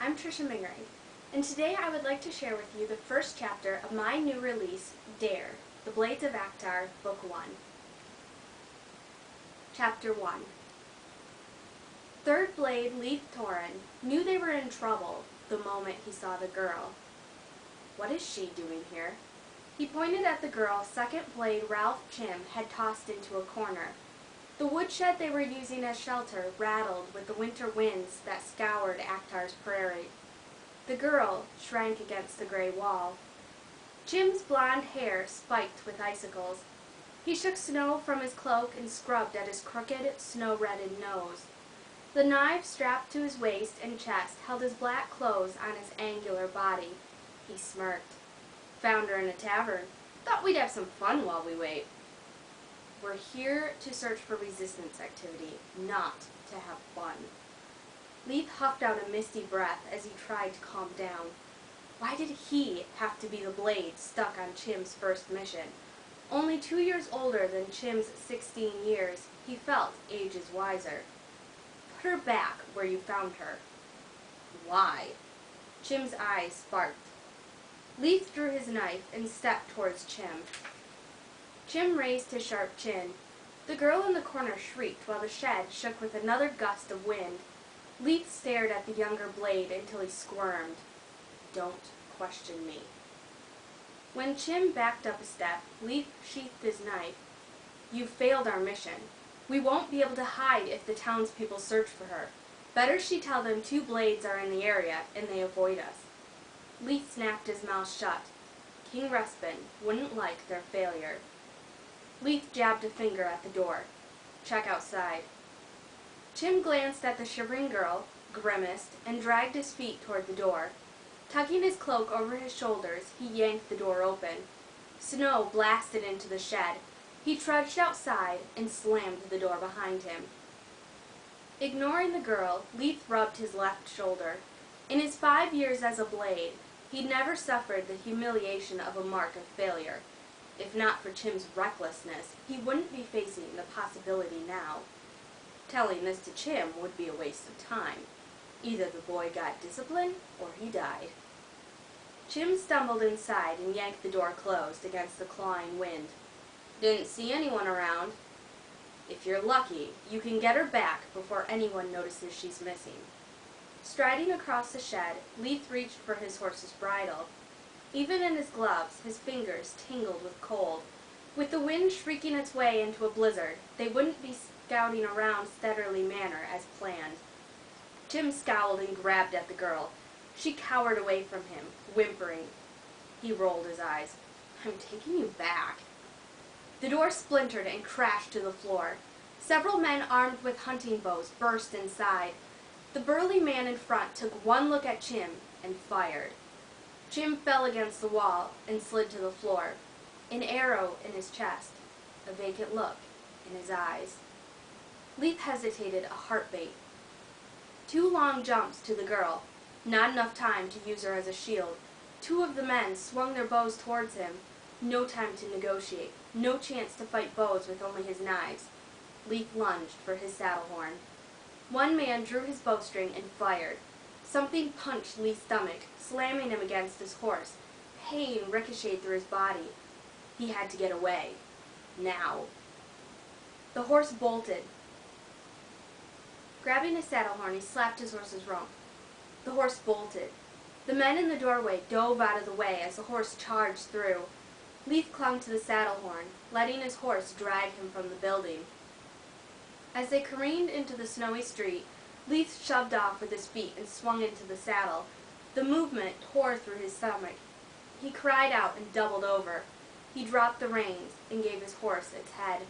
I'm Trisha Mingering, and today I would like to share with you the first chapter of my new release, Dare, The Blades of Acktar, Book 1. Chapter 1. Third Blade Leith Torin knew they were in trouble the moment he saw the girl. What is she doing here? He pointed at the girl Second Blade Ralph Chim had tossed into a corner. The woodshed they were using as shelter rattled with the winter winds that scoured Acktar's prairie. The girl shrank against the gray wall. Chim's blonde hair spiked with icicles. He shook snow from his cloak and scrubbed at his crooked, snow-reddened nose. The knife strapped to his waist and chest held his black clothes on his angular body. He smirked. Found her in a tavern. Thought we'd have some fun while we wait. We're here to search for resistance activity, not to have fun. Leith huffed out a misty breath as he tried to calm down. Why did he have to be the blade stuck on Chim's first mission? Only 2 years older than Chim's 16 years, he felt age is wiser. Put her back where you found her. Why? Chim's eyes sparked. Leith drew his knife and stepped towards Chim. Chim raised his sharp chin. The girl in the corner shrieked while the shed shook with another gust of wind. Leith stared at the younger blade until he squirmed. Don't question me. When Chim backed up a step, Leith sheathed his knife. You failed our mission. We won't be able to hide if the townspeople search for her. Better she tell them 2 blades are in the area and they avoid us. Leith snapped his mouth shut. King Respin wouldn't like their failure. Leith jabbed a finger at the door. Check outside. Chim glanced at the shivering girl, grimaced, and dragged his feet toward the door. Tucking his cloak over his shoulders, he yanked the door open. Snow blasted into the shed. He trudged outside and slammed the door behind him. Ignoring the girl, Leith rubbed his left shoulder. In his 5 years as a blade, he'd never suffered the humiliation of a mark of failure. If not for Chim's recklessness, he wouldn't be facing the possibility now. Telling this to Chim would be a waste of time. Either the boy got discipline, or he died. Chim stumbled inside and yanked the door closed against the clawing wind. Didn't see anyone around. If you're lucky, you can get her back before anyone notices she's missing. Striding across the shed, Leith reached for his horse's bridle. Even in his gloves, his fingers tingled with cold. With the wind shrieking its way into a blizzard, they wouldn't be scouting around Steaderly Manor as planned. Chim scowled and grabbed at the girl. She cowered away from him, whimpering. He rolled his eyes. I'm taking you back. The door splintered and crashed to the floor. Several men armed with hunting bows burst inside. The burly man in front took one look at Chim and fired. Chim fell against the wall and slid to the floor, an arrow in his chest, a vacant look in his eyes. Leith hesitated a heartbeat. 2 long jumps to the girl, not enough time to use her as a shield. 2 of the men swung their bows towards him. No time to negotiate, no chance to fight bows with only his knives. Leith lunged for his saddle horn. One man drew his bowstring and fired. Something punched Leith's stomach, slamming him against his horse. Pain ricocheted through his body. He had to get away. Now. The horse bolted. Grabbing his saddle horn, he slapped his horse's rump. The horse bolted. The men in the doorway dove out of the way as the horse charged through. Leith clung to the saddle horn, letting his horse drag him from the building. As they careened into the snowy street, Leith shoved off with his feet and swung into the saddle. The movement tore through his stomach. He cried out and doubled over. He dropped the reins and gave his horse its head.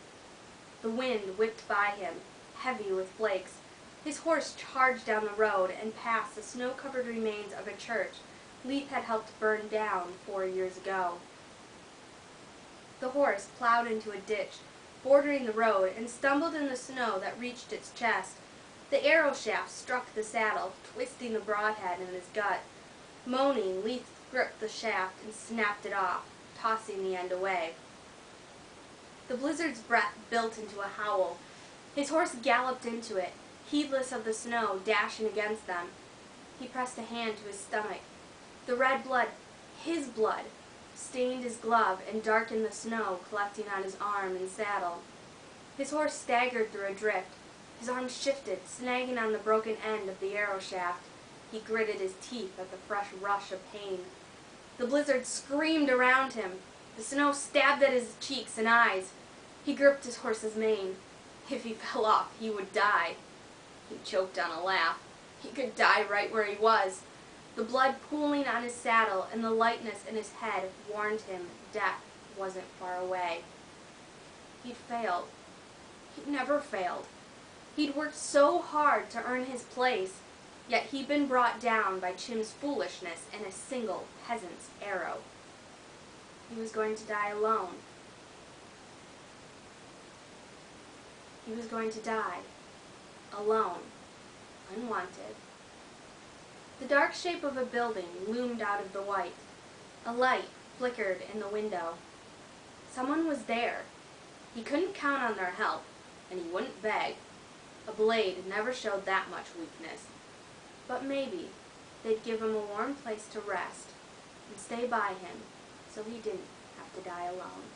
The wind whipped by him, heavy with flakes. His horse charged down the road and past the snow-covered remains of a church Leith had helped burn down 4 years ago. The horse plowed into a ditch bordering the road and stumbled in the snow that reached its chest. The arrow shaft struck the saddle, twisting the broadhead in his gut. Moaning, Leith gripped the shaft and snapped it off, tossing the end away. The blizzard's breath built into a howl. His horse galloped into it, heedless of the snow dashing against them. He pressed a hand to his stomach. The red blood, his blood, stained his glove and darkened the snow collecting on his arm and saddle. His horse staggered through a drift. His arm shifted, snagging on the broken end of the arrow shaft. He gritted his teeth at the fresh rush of pain. The blizzard screamed around him. The snow stabbed at his cheeks and eyes. He gripped his horse's mane. If he fell off, he would die. He choked on a laugh. He could die right where he was. The blood pooling on his saddle and the lightness in his head warned him death wasn't far away. He'd failed. He'd never failed. He'd worked so hard to earn his place, yet he'd been brought down by Chim's foolishness and a single peasant's arrow. He was going to die alone. He was going to die alone, unwanted. The dark shape of a building loomed out of the white. A light flickered in the window. Someone was there. He couldn't count on their help, and he wouldn't beg. A blade never showed that much weakness. But maybe they'd give him a warm place to rest and stay by him so he didn't have to die alone.